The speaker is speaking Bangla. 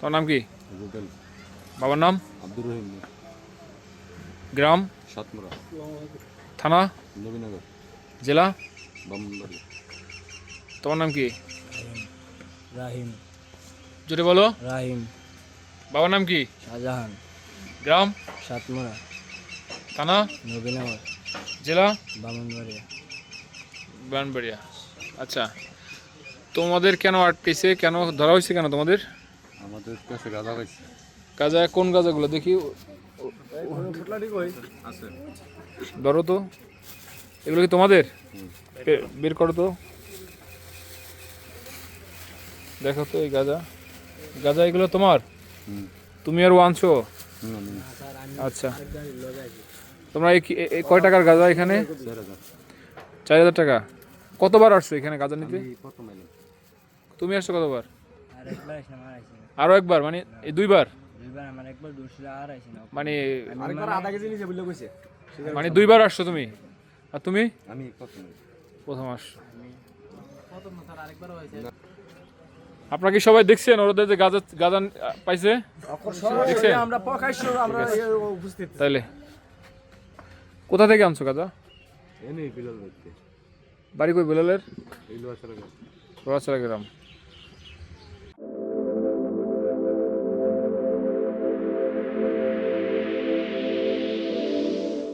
তোমার নাম কি? রুবেল। বাবার নাম? আব্দুর রহিম। গ্রাম? সাতমুরা। থানা? নবীনগর। জেলা? ব্রাহ্মণবাড়িয়া। তোমার নাম কি? রাহিম। জোরে বলো। রাহিম। বাবার নাম কি? শাহজাহান। গ্রাম? সাতমুরা। থানা? নবীনগর। জেলা? ব্রাহ্মণবাড়িয়া। ব্রাহ্মণবাড়িয়া। আচ্ছা, তোমাদের কেন আটকেছে, কেন ধরা হয়েছে, কেন তোমাদের? আমাদের কাছে গাঁজা পাইছে। গাঁজা? কোন গাঁজাগুলো দেখি, আছে। ধরো তো। এগুলো কি তোমাদের? বের করো তো, দেখো তো। এই গাঁজা, গাঁজা এগুলো তোমার? তুমি আর ও আনছো? আচ্ছা, তোমরা এই কয় টাকার গাঁজা এখানে? 4,000 টাকা। কতবার আসছো এখানে গাঁজা নিতে? তুমি আসছো কতবার? আরো একবার, মানে এই দুইবার? মানে মানে দুইবার আসছো তুমি? আর তুমি? আমি প্রথম আসছো। আপনারা কি সবাই দেখছেন ওদের যে গাঁজা গাঁজা পাইছে? দেখছেন? তাইলে কোথা থেকে আনছো গাঁজা? এনে বিলাল ভাইতে। বাড়ি কই বিলালের? এই লোহাছড়া গ্রাম। লোহাছড়া গ্রাম।